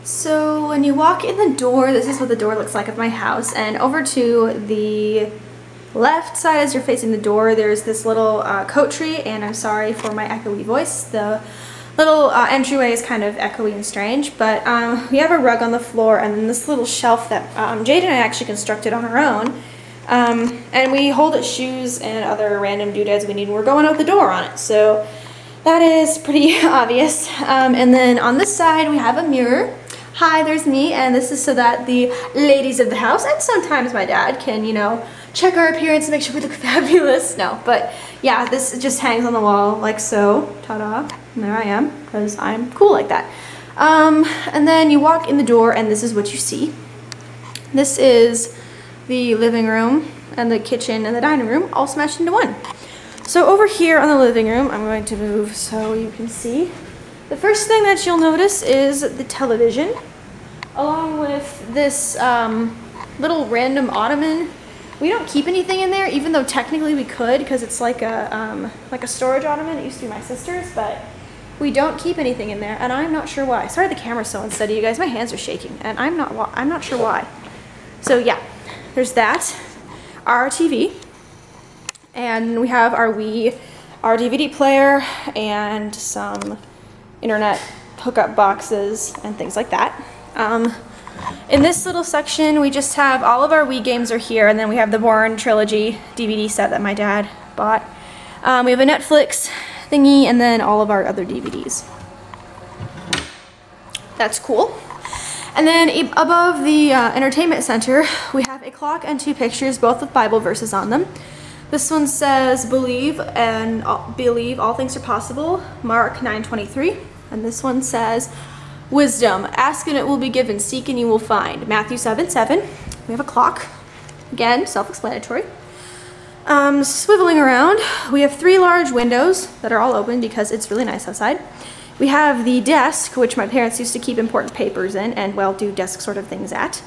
So when you walk in the door, this is what the door looks like of my house, and over to the left side as you're facing the door, there's this little coat tree, and I'm sorry for my echoey voice. The little entryway is kind of echoey and strange, but we have a rug on the floor and then this little shelf that Jade and I actually constructed on our own, and we hold shoes and other random doodads we need when we're going out the door on it. So that is pretty obvious. And then on this side we have a mirror. Hi, there's me, and this is so that the ladies of the house, and sometimes my dad, can, you know, check our appearance and make sure we look fabulous. No, but yeah, this just hangs on the wall like so. Ta-da. And there I am, because I'm cool like that. And then you walk in the door, and this is what you see. This is the living room and the kitchen and the dining room all smashed into one. So over here on the living room, I'm going to move so you can see. The first thing that you'll notice is the television, along with this little random ottoman. We don't keep anything in there, even though technically we could, because it's like a storage ottoman. It used to be my sister's, but we don't keep anything in there, and I'm not sure why. Sorry the camera's so unsteady, you guys. My hands are shaking, and I'm not sure why. So yeah, there's that. Our TV, and we have our DVD player and some internet hookup boxes and things like that. In this little section, we just have all of our Wii games are here, and then we have the Bourne Trilogy DVD set that my dad bought. We have a Netflix thingy, and then all of our other DVDs. That's cool. And then above the entertainment center, we have a clock and two pictures, both with Bible verses on them. This one says, believe all things are possible, Mark 9:23. And this one says, wisdom, ask and it will be given, seek and you will find, Matthew 7:7. We have a clock, again, self-explanatory. Swiveling around, we have three large windows that are all open because it's really nice outside. We have the desk, which my parents used to keep important papers in and, well, do desk sort of things at.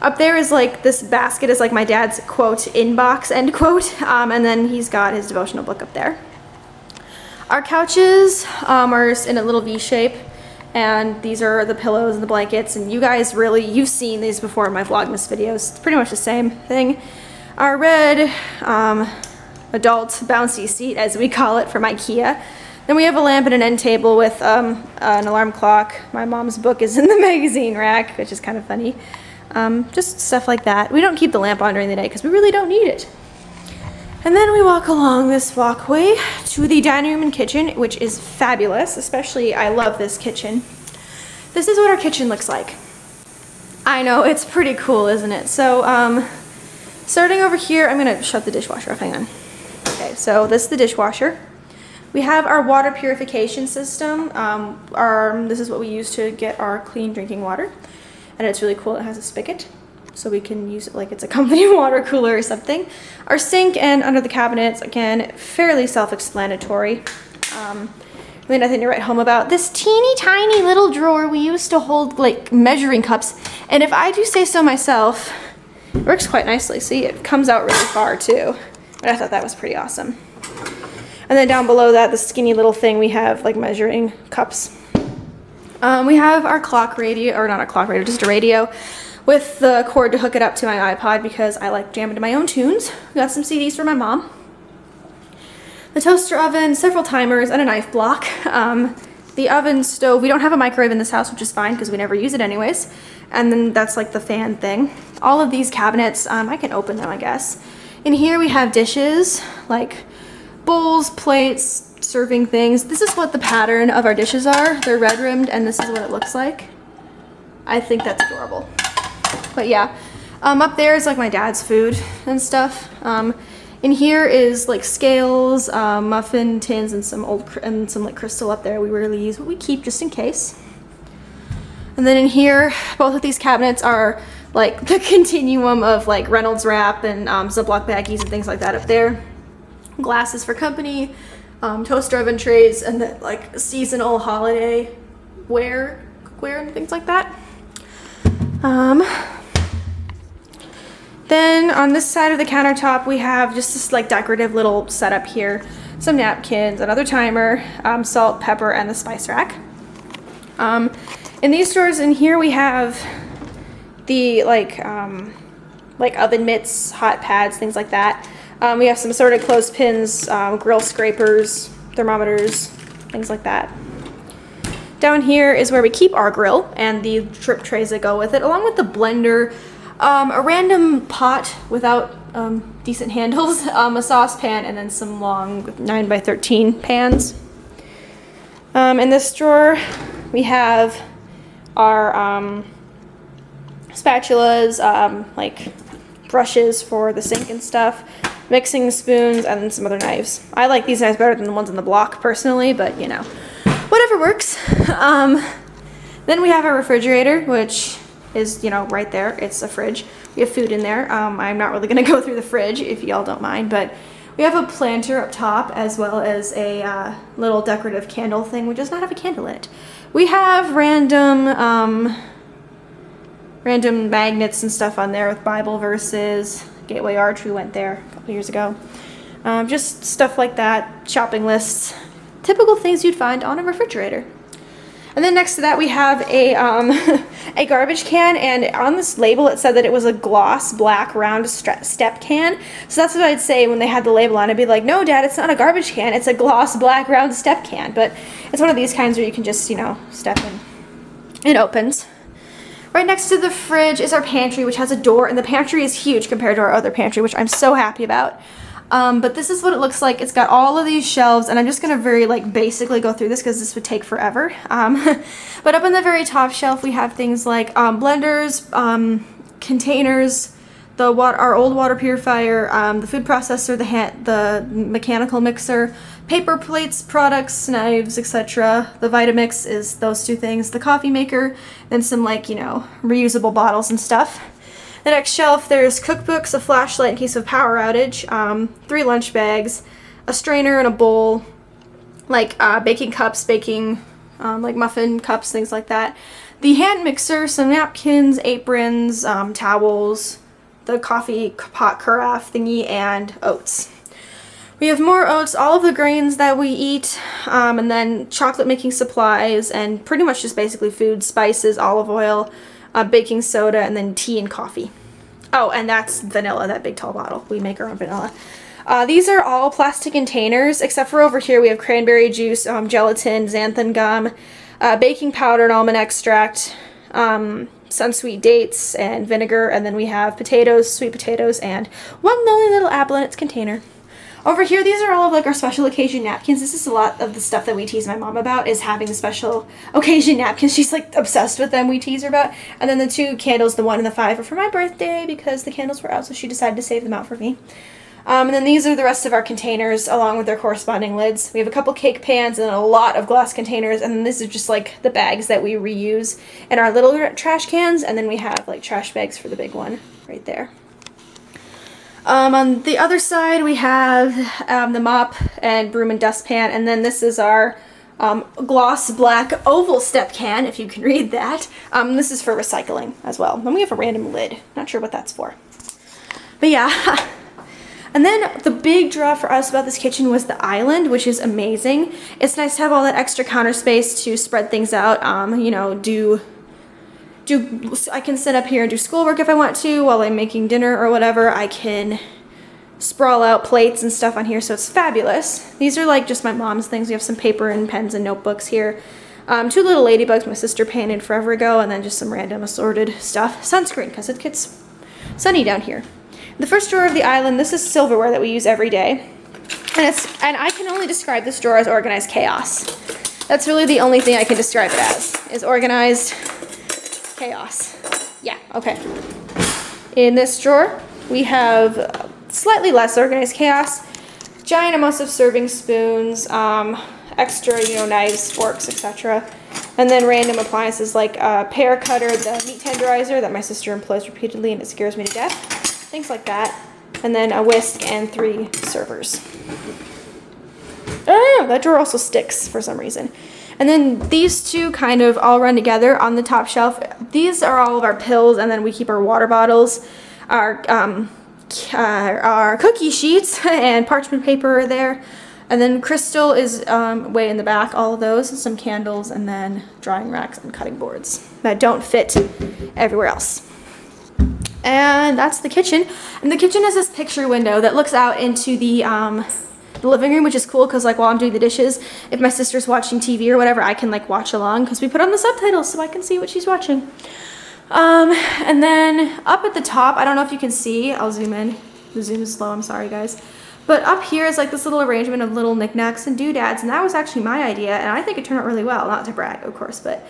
Up there is like, this basket is like my dad's, quote, inbox, end quote, and then he's got his devotional book up there. Our couches are in a little V shape, and these are the pillows and the blankets, and you guys you've seen these before in my Vlogmas videos. It's pretty much the same thing. Our red adult bouncy seat, as we call it, from IKEA. Then we have a lamp and an end table with an alarm clock. My mom's book is in the magazine rack, which is kind of funny. Just stuff like that. We don't keep the lamp on during the day because we really don't need it. And then we walk along this walkway to the dining room and kitchen, which is fabulous. Especially, I love this kitchen. This is what our kitchen looks like. I know, it's pretty cool, isn't it? So, starting over here, I'm gonna shut the dishwasher off, hang on. Okay, so this is the dishwasher. We have our water purification system. This is what we use to get our clean drinking water. And it's really cool, it has a spigot, so we can use it like it's a company water cooler or something. Our sink and under the cabinets, again, fairly self-explanatory. Really nothing to write home about. This teeny tiny little drawer we used to hold like measuring cups, and if I do say so myself, it works quite nicely. See, it comes out really far too. But I thought that was pretty awesome. And then down below that, the skinny little thing, we have like measuring cups. We have our clock radio, or not a clock radio, just a radio with the cord to hook it up to my iPod because I like jamming to my own tunes. We got some CDs for my mom. The toaster oven, several timers, and a knife block. The oven stove, we don't have a microwave in this house, which is fine because we never use it anyways. And then that's like the fan thing. All of these cabinets, I can open them, I guess. In here we have dishes, like bowls, plates, serving things. This is what the pattern of our dishes are. They're red rimmed, and this is what it looks like. I think that's adorable. But yeah, up there is like my dad's food and stuff. In here is like scales, muffin tins, and some like crystal up there we rarely use, but we keep just in case. And then in here, both of these cabinets are like the continuum of like Reynolds wrap and Ziploc baggies and things like that up there. Glasses for company, toaster oven trays, and then like seasonal holiday cookware and things like that. Then on this side of the countertop we have just this like decorative little setup here. Some napkins, another timer, salt, pepper, and the spice rack. In these drawers in here we have the like oven mitts, hot pads, things like that. We have some assorted clothespins, grill scrapers, thermometers, things like that. Down here is where we keep our grill and the drip trays that go with it, along with the blender, a random pot without decent handles, a saucepan, and then some long 9x13 pans. In this drawer we have our spatulas, like brushes for the sink and stuff, mixing spoons, and then some other knives. I like these knives better than the ones in the block personally, but you know, whatever works. Then we have our refrigerator, which is, you know, right there. It's a fridge. We have food in there. I'm not really going to go through the fridge if y'all don't mind, but we have a planter up top as well as a little decorative candle thing which does not have a candle in it. We have random magnets and stuff on there with Bible verses, Gateway Arch, we went there a couple years ago. Just stuff like that, shopping lists, typical things you'd find on a refrigerator. And then next to that we have a a garbage can, and on this label it said that it was a gloss black round step can. So that's what I'd say when they had the label on. I'd be like, no Dad, it's not a garbage can, it's a gloss black round step can. But it's one of these kinds where you can just, you know, step in. It opens. Right next to the fridge is our pantry, which has a door, and the pantry is huge compared to our other pantry, which I'm so happy about. But this is what it looks like. It's got all of these shelves, and I'm just going to very basically go through this because this would take forever. But up on the very top shelf we have things like blenders, containers, our old water purifier, the food processor, the mechanical mixer, paper plates, products, knives, etc. The Vitamix is those two things, the coffee maker, then some reusable bottles and stuff. The next shelf, there's cookbooks, a flashlight in case of power outage, 3 lunch bags, a strainer and a bowl, baking cups, muffin cups, things like that. The hand mixer, some napkins, aprons, towels, the coffee pot carafe thingy, and oats. We have more oats, all of the grains that we eat, and then chocolate making supplies, and pretty much just basically food, spices, olive oil, baking soda, and then tea and coffee. Oh, and that's vanilla, that big tall bottle. We make our own vanilla. These are all plastic containers, except for over here we have cranberry juice, gelatin, xanthan gum, baking powder and almond extract, Sunsweet dates and vinegar, and then we have potatoes, sweet potatoes, and one lonely little apple in its container. Over here, these are all of our special occasion napkins. This is a lot of the stuff that we tease my mom about, is having the special occasion napkins. She's obsessed with them, we tease her about. And then the 2 candles, the 1 and the 5, are for my birthday because the candles were out, so she decided to save them out for me. And then these are the rest of our containers along with their corresponding lids. We have a couple cake pans and a lot of glass containers, and then this is just the bags that we reuse in our little trash cans, and then we have trash bags for the big one right there. On the other side we have the mop and broom and dustpan, and then this is our gloss black oval step can, if you can read that. This is for recycling as well. And we have a random lid. Not sure what that's for. But yeah. And then the big draw for us about this kitchen was the island, which is amazing. It's nice to have all that extra counter space to spread things out, I can sit up here and do schoolwork if I want to while I'm making dinner or whatever. I can sprawl out plates and stuff on here, so it's fabulous. These are just my mom's things. We have some paper and pens and notebooks here. 2 little ladybugs my sister painted forever ago, and then just some random assorted stuff. Sunscreen, because it gets sunny down here. The first drawer of the island, this is silverware that we use every day. And I can only describe this drawer as organized chaos. That's really the only thing I can describe it as, is organized chaos. Yeah, okay. In this drawer, we have slightly less organized chaos, giant amounts of serving spoons, extra, knives, forks, etc. And then random appliances like a pear cutter, the meat tenderizer that my sister employs repeatedly and it scares me to death. Things like that. And then a whisk and 3 servers. Oh, that drawer also sticks for some reason. And then these 2 kind of all run together on the top shelf. These are all of our pills, and then we keep our water bottles, our cookie sheets and parchment paper are there. And then crystal is way in the back, all of those, some candles, and then drying racks and cutting boards that don't fit everywhere else. And that's the kitchen. And the kitchen has this picture window that looks out into the living room, which is cool because like while I'm doing the dishes, if my sister's watching TV or whatever, I can like watch along because we put on the subtitles so I can see what she's watching. And then up at the top, I don't know if you can see, I'll zoom in. The zoom is slow, I'm sorry guys. But up here is like this little arrangement of little knickknacks and doodads, and that was actually my idea, and I think it turned out really well. Not to brag, of course, but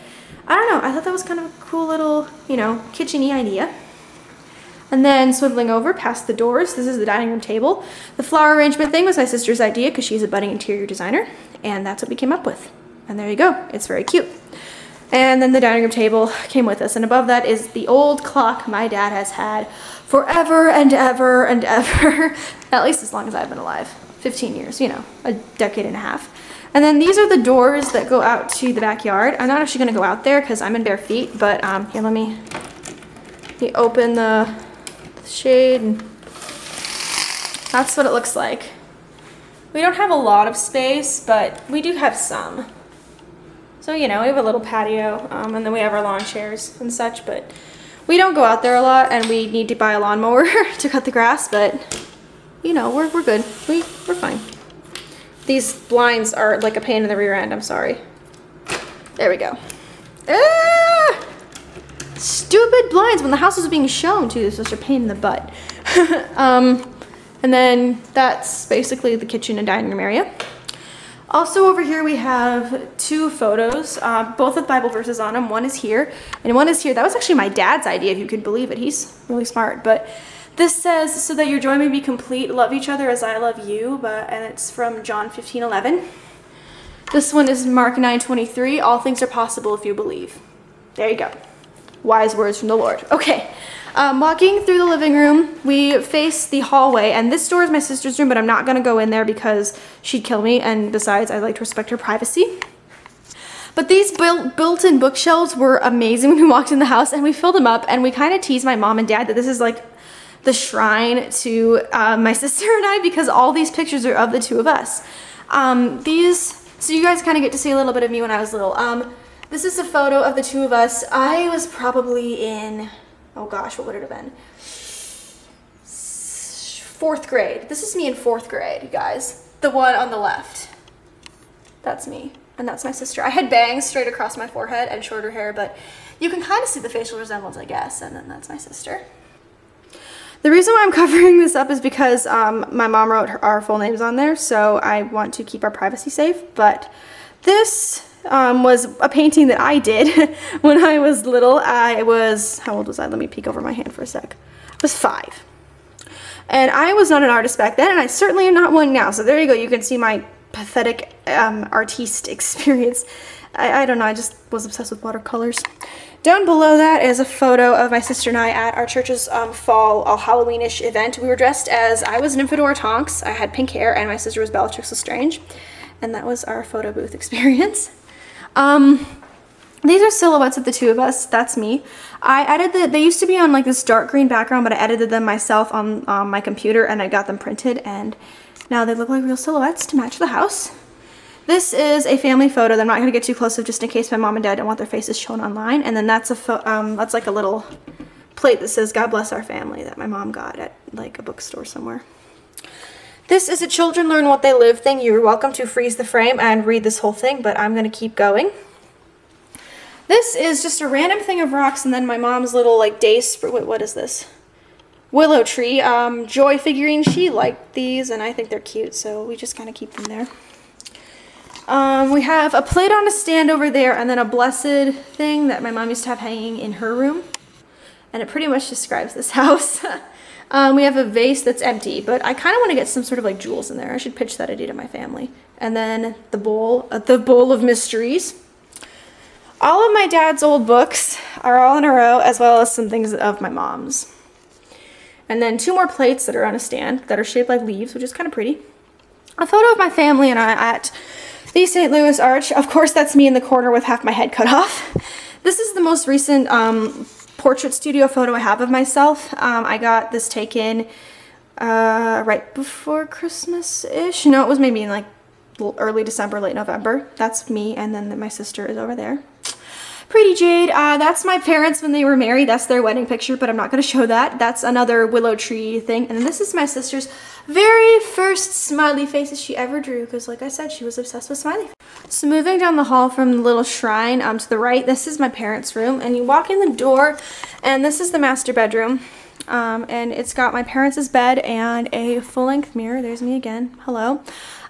I don't know. I thought that was kind of a cool little, you know, kitchen-y idea. And then swiveling over past the doors, this is the dining room table. The flower arrangement thing was my sister's idea because she's a budding interior designer, and that's what we came up with. And there you go. It's very cute. And then the dining room table came with us, and above that is the old clock my dad has had forever and ever and ever, at least as long as I've been alive. 15 years, you know, a decade and a half. And then these are the doors that go out to the backyard. I'm not actually gonna go out there because I'm in bare feet, but here, let me open the shade, and that's what it looks like. We don't have a lot of space, but we do have some. So, you know, we have a little patio, and then we have our lawn chairs and such, but we don't go out there a lot, and we need to buy a lawnmower to cut the grass, but, you know, we're good. We're fine. These blinds are like a pain in the rear end, I'm sorry. There we go. Ah! Stupid blinds when the house was being shown, too. This is such a pain in the butt. And then that's basically the kitchen and dining room area. Also over here we have two photos, both with Bible verses on them. One is here and one is here. That was actually my dad's idea, if you could believe it. He's really smart. But this says, so that your joy may be complete, love each other as I love you. And it's from John 15:11. This one is Mark 9:23. All things are possible if you believe. There you go. Wise words from the Lord. Okay. Walking through the living room, we face the hallway, and this door is my sister's room, but I'm not going to go in there because she'd kill me, and besides, I like to respect her privacy. But these built-in bookshelves were amazing when we walked in the house, and we filled them up, and we kind of teased my mom and dad that this is like the shrine to my sister and I, because all these pictures are of the two of us. So you guys kind of get to see a little bit of me when I was little. This is a photo of the two of us. I was probably in, oh gosh, what would it have been? 4th grade. This is me in 4th grade, you guys. The one on the left. That's me. And that's my sister. I had bangs straight across my forehead and shorter hair, but you can kind of see the facial resemblance, I guess. And then that's my sister. The reason why I'm covering this up is because my mom wrote our full names on there, so I want to keep our privacy safe. But this was a painting that I did when I was little. I was, how old was I? Let me peek over my hand for a sec. I was 5. And I was not an artist back then, and I certainly am not one now. So there you go. You can see my pathetic artiste experience. I don't know. I just was obsessed with watercolors. Down below that is a photo of my sister and I at our church's fall Halloweenish event. We were dressed as, I was Nymphadora Tonks. I had pink hair, and my sister was Bellatrix Lestrange. And that was our photo booth experience. These are silhouettes of the two of us. That's me. I edited they used to be on like this dark green background, but I edited them myself on my computer, and I got them printed, and now they look like real silhouettes to match the house. This is a family photo that I'm not going to get too close to, just in case my mom and dad don't want their faces shown online. And then that's that's like a little plate that says God bless our family that my mom got at like a bookstore somewhere. This is a children learn what they live thing. You're welcome to freeze the frame and read this whole thing, but I'm going to keep going. This is just a random thing of rocks, and then my mom's little like what is this? Willow tree joy figurine. She liked these, and I think they're cute, so we just kind of keep them there. We have a plate on a stand over there, and then a blessed thing that my mom used to have hanging in her room, and it pretty much describes this house. We have a vase that's empty, but I kind of want to get some sort of like jewels in there. I should pitch that idea to my family. And then the bowl of mysteries. All of my dad's old books are all in a row, as well as some things of my mom's. And then 2 more plates that are on a stand that are shaped like leaves, which is kind of pretty. A photo of my family and I at the St. Louis Arch. Of course, that's me in the corner with half my head cut off. This is the most recent portrait studio photo I have of myself. I got this taken right before Christmas-ish. No, it was maybe in like early December, late November. That's me, and then my sister is over there. Pretty Jade. That's my parents when they were married. That's their wedding picture, but I'm not going to show that. That's another willow tree thing. And this is my sister's very first smiley faces she ever drew, because like I said, she was obsessed with smiley faces. So moving down the hall from the little shrine to the right, this is my parents' room, and you walk in the door, and this is the master bedroom. And it's got my parents' bed and a full-length mirror. There's me again. Hello.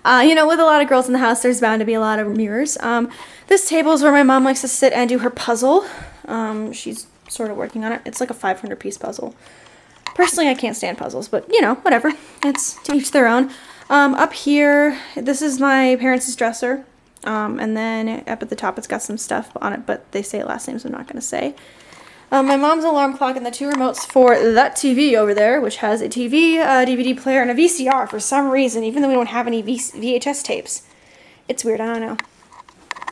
You know, with a lot of girls in the house, there's bound to be a lot of mirrors. This table is where my mom likes to sit and do her puzzle. She's sort of working on it. It's like a 500-piece puzzle. Personally, I can't stand puzzles, but, you know, whatever. It's to each their own. Up here, this is my parents' dresser. And then up at the top, it's got some stuff on it, but they say last names I'm not going to say. My mom's alarm clock and the 2 remotes for that TV over there, which has a TV, a DVD player, and a VCR for some reason, even though we don't have any VHS tapes. It's weird, I don't know.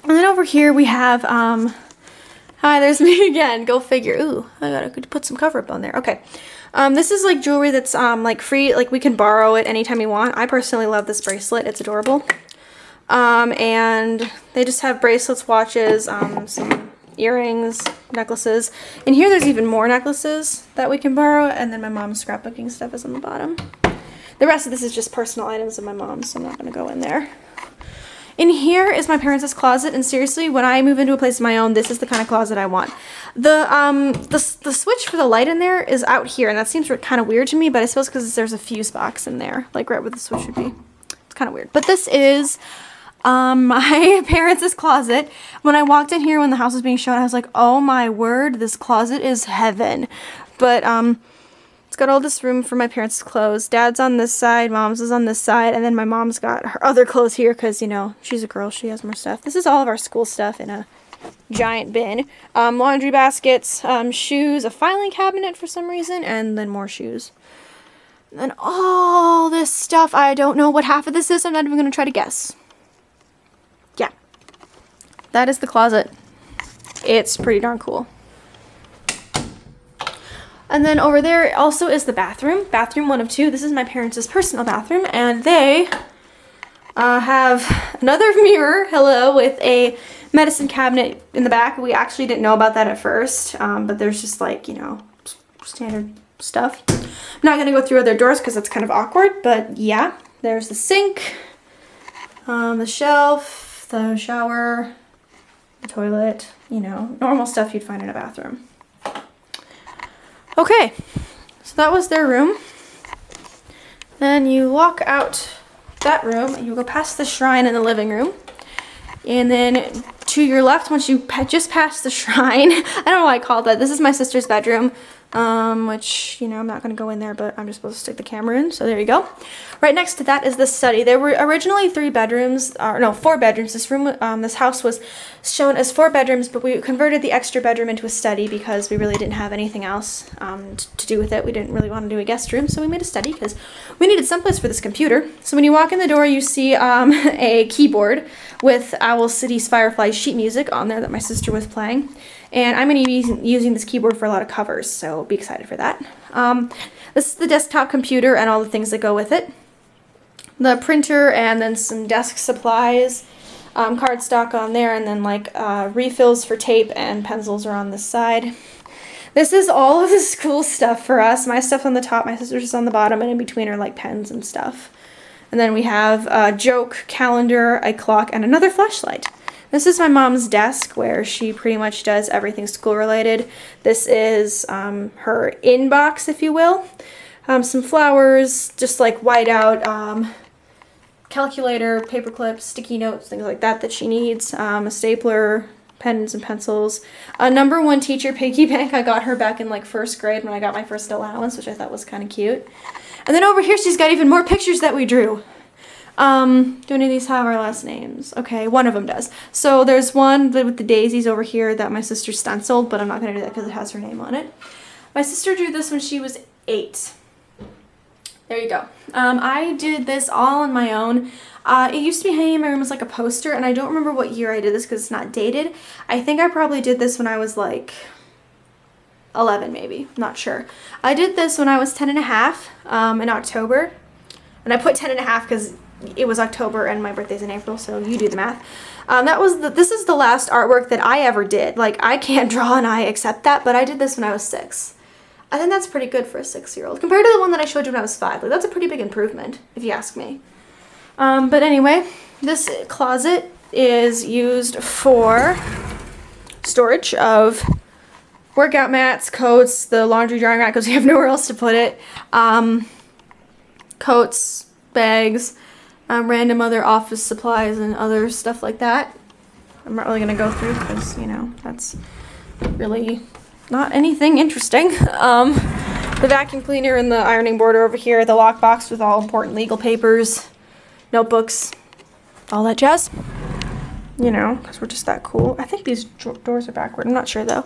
And then over here we have, hi, there's me again, go figure. Ooh, I gotta put some cover up on there. Okay. This is like jewelry that's like free, like we can borrow it anytime you want. I personally love this bracelet, it's adorable. And they just have bracelets, watches, some earrings, necklaces. And here there's even more necklaces that we can borrow, and then my mom's scrapbooking stuff is on the bottom. The rest of this is just personal items of my mom's, so I'm not going to go in there. In here is my parents' closet, and seriously, when I move into a place of my own, this is the kind of closet I want. The switch for the light in there is out here, and that seems kind of weird to me, but I suppose because there's a fuse box in there, like right where the switch would be. It's kind of weird. But this is my parents' closet. When I walked in here when the house was being shown, I was like, oh my word, this closet is heaven. But it's got all this room for my parents' clothes. Dad's on this side, mom's is on this side, and then my mom's got her other clothes here because, you know, she's a girl, she has more stuff. This is all of our school stuff in a giant bin. Laundry baskets, shoes, a filing cabinet for some reason, and then more shoes. And then all this stuff, I don't know what half of this is, I'm not even going to try to guess. Yeah, that is the closet. It's pretty darn cool. And then over there also is the bathroom. Bathroom 1 of 2. This is my parents' personal bathroom, and they have another mirror, hello, with a medicine cabinet in the back. We actually didn't know about that at first, but there's just like, you know, standard stuff. I'm not going to go through other doors because it's kind of awkward, but yeah, there's the sink, the shelf, the shower, the toilet, you know, normal stuff you'd find in a bathroom. Okay, so that was their room. Then you walk out that room and you go past the shrine in the living room. And then to your left, once you just pass the shrine, I don't know why I called that. This is my sister's bedroom, which, you know, I'm not going to go in there, but I'm just supposed to stick the camera in, so there you go. Right next to that is the study. There were originally 3 bedrooms, or no, 4 bedrooms. This room, this house was shown as 4 bedrooms, but we converted the extra bedroom into a study because we really didn't have anything else to do with it. We didn't really want to do a guest room, so we made a study because we needed someplace for this computer. So when you walk in the door, you see a keyboard with Owl City's Firefly sheet music on there that my sister was playing. And I'm going to be using this keyboard for a lot of covers, so be excited for that. This is the desktop computer and all the things that go with it. The printer and then some desk supplies, cardstock on there, and then like refills for tape and pencils are on this side. This is all of the school stuff for us. My stuff's on the top, my sister's is on the bottom, and in between are like pens and stuff. And then we have a joke, calendar, a clock, and another flashlight. This is my mom's desk where she pretty much does everything school related. This is her inbox, if you will. Some flowers, just like whiteout, calculator, paper clips, sticky notes, things like that she needs. A stapler, pens and pencils. A #1 teacher piggy bank. I got her back in like 1st grade when I got my first allowance, which I thought was kind of cute. And then over here she's got even more pictures that we drew. Do any of these have our last names? Okay, one of them does. So there's one with the daisies over here that my sister stenciled, but I'm not going to do that because it has her name on it. My sister drew this when she was 8. There you go. I did this all on my own. It used to be hanging in my room as like a poster, and I don't remember what year I did this because it's not dated. I think I probably did this when I was like 11 maybe, not sure. I did this when I was 10 and a half in October, and I put 10 and a half because it was October and my birthday's in April, so you do the math. This is the last artwork that I ever did. Like, I can't draw and I accept that, but I did this when I was 6. I think that's pretty good for a 6-year-old. Compared to the one that I showed you when I was 5. Like, that's a pretty big improvement, if you ask me. But anyway, this closet is used for storage of workout mats, coats, the laundry drying rack because we have nowhere else to put it, coats, bags, random other office supplies and other stuff like that. I'm not really going to go through because, you know, that's really not anything interesting. The vacuum cleaner and the ironing board are over here, the lockbox with all important legal papers, notebooks, all that jazz. You know, because we're just that cool. I think these doors are backward. I'm not sure though.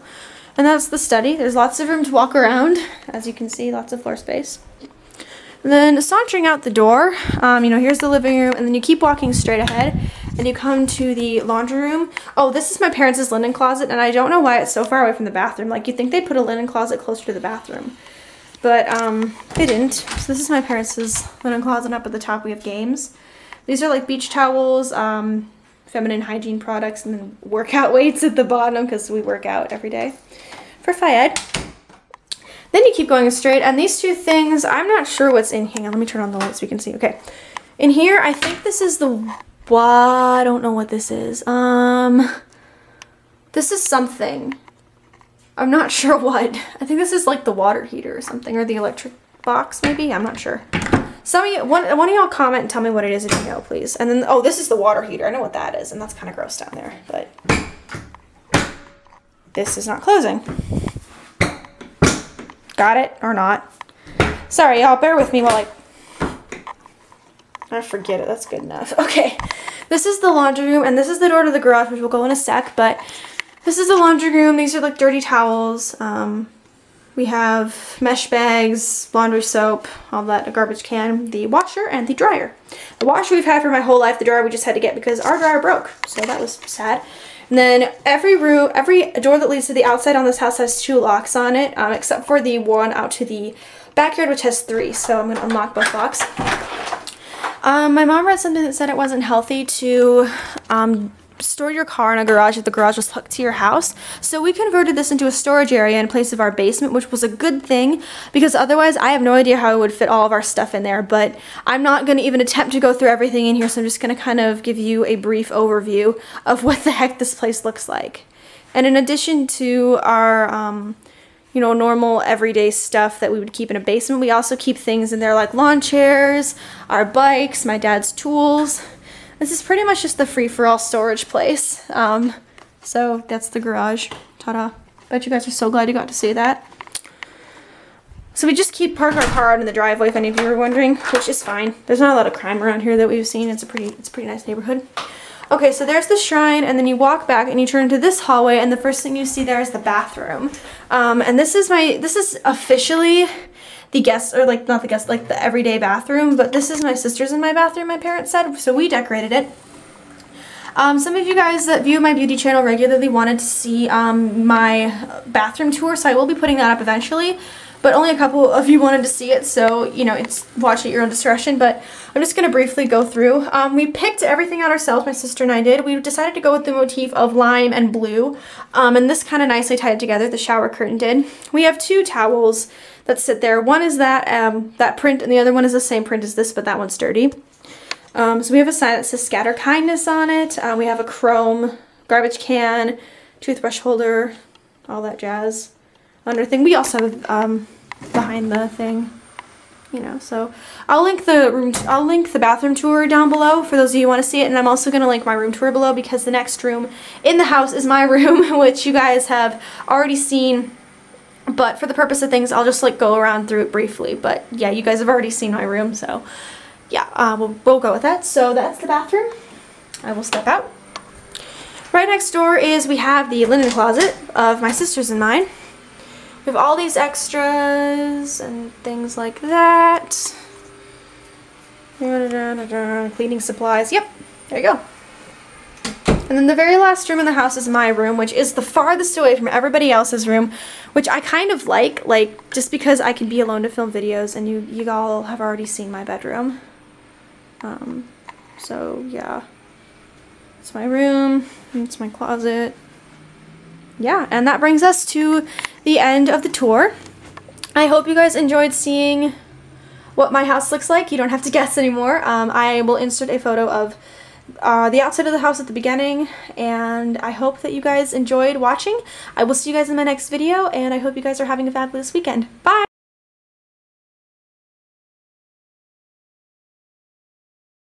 And that's the study. There's lots of room to walk around. As you can see, lots of floor space. And then sauntering out the door, you know, here's the living room, and then you keep walking straight ahead, and you come to the laundry room. Oh, this is my parents' linen closet, and I don't know why it's so far away from the bathroom. Like, you'd think they'd put a linen closet closer to the bathroom. But, they didn't. So this is my parents' linen closet. Up at the top, we have games. These are like beach towels, feminine hygiene products, and then workout weights at the bottom because we work out every day for Fayed. Then you keep going straight, and these two things, I'm not sure what's in. Hang on, let me turn on the light so we can see. Okay, in here, I think this is the, I don't know what this is. This is something. I'm not sure what. I think this is like the water heater or something, or the electric box maybe. I'm not sure. Some of you, one of y'all comment and tell me what it is if you know, please. And then, oh, this is the water heater. I know what that is, and that's kind of gross down there, but this is not closing. Got it or not? Sorry, y'all, bear with me while I forget it. That's good enough. Okay, this is the laundry room, and this is the door to the garage, which will go in a sec, but this is the laundry room. These are like dirty towels. We have mesh bags, laundry soap, all that, a garbage can, the washer, and the dryer. The washer we've had for my whole life. The dryer we just had to get because our dryer broke, so that was sad. And then every door that leads to the outside on this house has 2 locks on it, except for the one out to the backyard, which has 3. So I'm going to unlock both locks. My mom read something that said it wasn't healthy to store your car in a garage if the garage was hooked to your house. So we converted this into a storage area in place of our basement, which was a good thing because otherwise I have no idea how I would fit all of our stuff in there. But I'm not going to even attempt to go through everything in here, so I'm just going to kind of give you a brief overview of what the heck this place looks like. And in addition to our you know, normal everyday stuff that we would keep in a basement, we also keep things in there like lawn chairs, our bikes, my dad's tools. This is pretty much just the free-for-all storage place. So that's the garage. Ta-da. Bet you guys are so glad you got to see that. So we just park our car out in the driveway, if any of you were wondering, which is fine. There's not a lot of crime around here that we've seen. It's a pretty nice neighborhood. Okay, so there's the shrine, and then you walk back and you turn into this hallway, and the first thing you see there is the bathroom. And this is officially the guest, or like not the guest, like the everyday bathroom, but this is my sister's and my bathroom, my parents said, so we decorated it. Some of you guys that view my beauty channel regularly wanted to see my bathroom tour, so I will be putting that up eventually, but only a couple of you wanted to see it, so, you know, watch at your own discretion, but I'm just going to briefly go through. We picked everything out ourselves, my sister and I did. We decided to go with the motif of lime and blue, and this kind of nicely tied together, the shower curtain did. We have 2 towels that sit there. One is that print, and the other one is the same print as this, but that one's dirty. So we have a sign that says scatter kindness on it. We have a chrome garbage can, toothbrush holder, all that jazz. Under thing. We also have behind the thing, you know. So I'll link the bathroom tour down below for those of you who want to see it, and I'm also going to link my room tour below because the next room in the house is my room, which you guys have already seen. But for the purpose of things, I'll just like go around through it briefly. But yeah, you guys have already seen my room, so yeah, we'll go with that. So that's the bathroom. I will step out. Right next door we have the linen closet of my sister's and mine. We have all these extras and things like that. Cleaning supplies. Yep, there you go. And then the very last room in the house is my room, which is the farthest away from everybody else's room, which I kind of like just because I can be alone to film videos, and you all have already seen my bedroom. So yeah, it's my room, it's my closet. Yeah, and that brings us to the end of the tour. I hope you guys enjoyed seeing what my house looks like. You don't have to guess anymore. I will insert a photo of the outside of the house at the beginning, and I hope that you guys enjoyed watching. I will see you guys in my next video, and I hope you guys are having a fabulous weekend. Bye!